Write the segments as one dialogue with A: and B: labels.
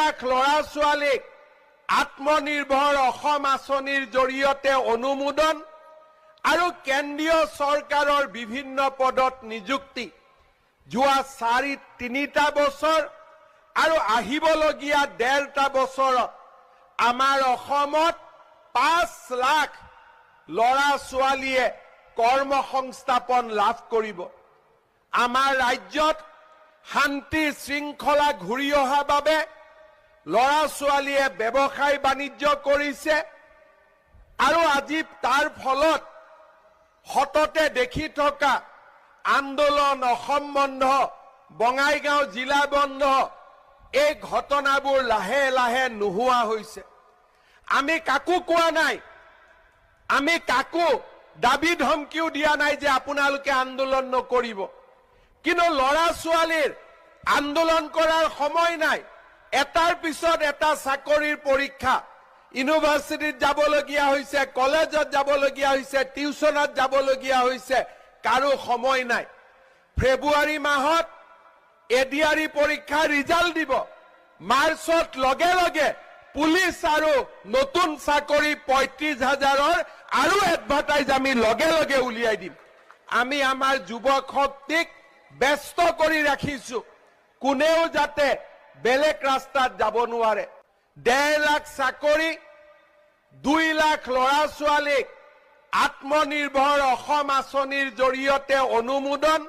A: লাখ ল'ৰা ছোৱালীক আত্মনিৰ্ভৰ অসম আঁচনিৰ জৰিয়তে অনুমোদন আৰু কেন্দ্ৰীয় চৰকাৰৰ বিভিন্ন পদত নিযুক্তি যোৱা 3টা বছৰ আৰু আহিবলগীয়া 1.5টা বছৰত আমাৰ অসমত 5 লাখ ল'ৰা ছোৱালীয়ে কৰ্মসংস্থাপন লাভ কৰিব। আমাৰ ৰাজ্যত শান্তি শৃংখলা ঘূৰি অহাৰ বাবে ল'ৰা ছোৱালীয়ে ব্যৱসায় বাণিজ্য কৰিছে আৰু আজি তাৰ ফলত হততে দেখি থকা আন্দোলন অসম বন্ধ বঙাইগাঁও জিলা বন্ধ এই ঘটনাবোৰ লাহে লাহে নোহোৱা হৈছে। আমি কাকো কোৱা নাই, আমি কাকো দাবী ধমকিও দিয়া নাই যে আপোনালোকে আন্দোলন নকৰিব, কিন্তু ল'ৰা ছোৱালীৰ আন্দোলন কৰাৰ সময় নাই। এটাৰ পিছত এটা চাকৰিৰ পৰীক্ষা, ইউনিভাৰ্চিটিত যাবলগীয়া হৈছে, কলেজত যাবলগীয়া হৈছে, টিউচনত যাবলগীয়া হৈছে, কাৰো সময় নাই। ফেব্ৰুৱাৰী মাহত এডিআৰই পৰীক্ষাৰ ৰিজাল্ট দিব, মাৰ্চত লগে লগে পুলিচ আৰু নতুন চাকৰি 35,000ৰ আৰু এডভাৰটাইজ আমি লগে লগে উলিয়াই দিম। আমি আমাৰ যুৱক শক্তিক ব্যস্ত কৰি ৰাখিছো, কোনেও যাতে বেলেগ ৰাস্তাত যাব নোৱাৰে। 1.5 লাখ চাকৰি, 2 লাখ ল'ৰা ছোৱালীক আত্মনিৰ্ভৰ অসম আঁচনিৰ জৰিয়তে অনুমোদন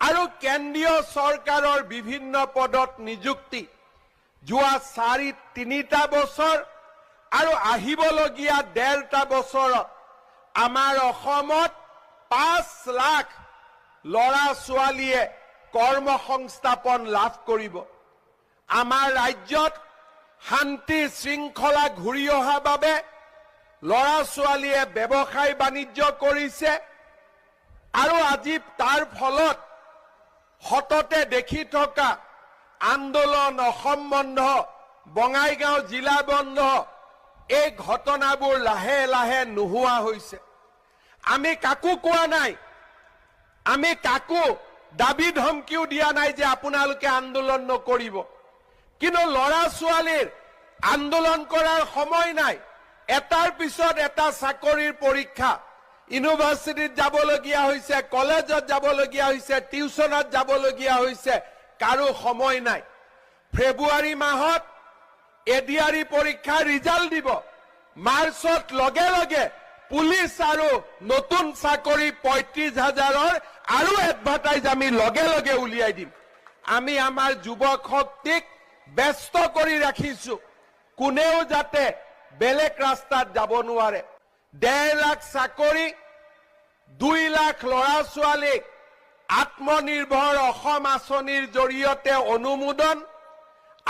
A: আৰু কেন্দ্ৰীয় চৰকাৰৰ বিভিন্ন পদত নিযুক্তি যোৱা 3টা বছৰ আৰু আহিবলগীয়া 1.5টা বছৰত আমাৰ অসমত 5 লাখ ল'ৰা ছোৱালীয়ে কৰ্মসংস্থাপন লাভ কৰিব। আমাৰ ৰাজ্যত শান্তি শৃংখলা ঘূৰি অহাৰ বাবে ল'ৰা ছোৱালীয়ে ব্যৱসায় বাণিজ্য কৰিছে আৰু আজি তাৰ ফলত হততে দেখি থকা আন্দোলন অসম বন্ধ বঙাইগাঁও জিলা বন্ধ এই ঘটনাবোৰ লাহে লাহে নোহোৱা হৈছে। আমি কাকো কোৱা নাই, আমি কাকো দাবী ধমকিও দিয়া নাই যে আপোনালোকে আন্দোলন নকৰিব, কিন্তু ল'ৰা ছোৱালীৰ আন্দোলন কৰাৰ সময় নাই। এটাৰ পিছত এটা চাকৰিৰ পৰীক্ষা, ইউনিভাৰ্চিটিত যাবলগীয়া হৈছে, কলেজত যাবলগীয়া হৈছে, টিউচনত যাবলগীয়া হৈছে, কাৰো সময় নাই। ফেব্ৰুৱাৰী মাহত এডিআৰই পৰীক্ষাৰ ৰিজাল্ট দিব, মাৰ্চত লগে লগে পুলিচ আৰু নতুন চাকৰি 35,000ৰ আৰু এডভাৰটাইজ আমি লগে লগে উলিয়াই দিম। আমি আমাৰ যুৱক শক্তিক ব্যস্ত কৰি ৰাখিছো, কোনেও যাতে বেলেগ ৰাস্তাত যাব নোৱাৰে। 1.5 লাখ চাকৰি, 2 লাখ ল'ৰা ছোৱালীক আত্মনিৰ্ভৰ অসম আঁচনিৰ জৰিয়তে অনুমোদন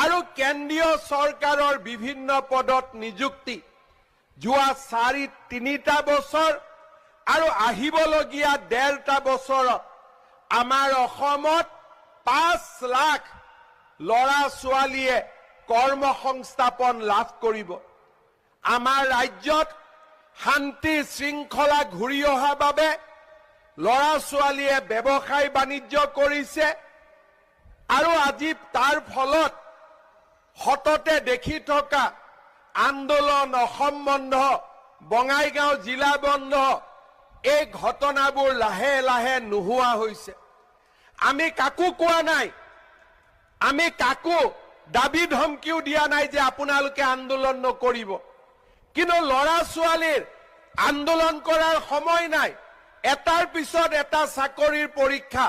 A: আৰু কেন্দ্ৰীয় চৰকাৰৰ বিভিন্ন পদত নিযুক্তি যোৱা 3টা বছৰ আৰু আহিবলগীয়া 1.5টা বছৰত আমাৰ অসমত 5 লাখ ল'ৰা ছোৱালীয়ে কৰ্মসংস্থাপন লাভ কৰিব। আমাৰ ৰাজ্যত শান্তি শৃংখলা ঘূৰি অহাৰ বাবে ল'ৰা ছোৱালীয়ে ব্যৱসায় বাণিজ্য কৰিছে আৰু আজি তাৰ ফলত হততে দেখি থকা আন্দোলন অসম বন্ধ বঙাইগাঁও জিলা বন্ধ এই ঘটনাবোৰ লাহে লাহে নোহোৱা হৈছে। আমি কাকো কোৱা নাই, আমি কাকো দাবী ধমকিও দিয়া নাই যে আপোনালোকে আন্দোলন নকৰিব, কিন্তু ল'ৰা ছোৱালীৰ আন্দোলন কৰাৰ সময় নাই। এটাৰ পিছত এটা চাকৰিৰ পৰীক্ষা,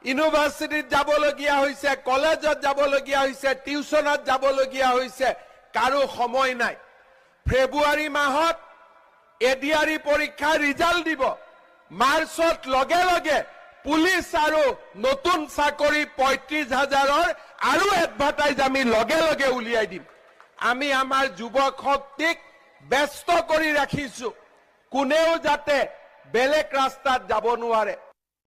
A: ইউনিভাৰ্চিটিত যাবলগীয়া হৈছে, কলেজত যাবলগীয়া হৈছে, টিউচনত যাবলগীয়া হৈছে, কাৰো সময় নাই। ফেব্ৰুৱাৰী মাহত এডিআৰই পৰীক্ষাৰ ৰিজাল্ট দিব, মাৰ্চত লগে লগে পুলিচ আৰু নতুন চাকৰি 35,000ৰ আৰু এডভাৰটাইজ আমি লগে লগে উলিয়াই দিম। আমি আমাৰ যুৱক শক্তিক ব্যস্ত কৰি ৰাখিছো, কোনেও যাতে বেলেগ ৰাস্তাত যাব নোৱাৰে।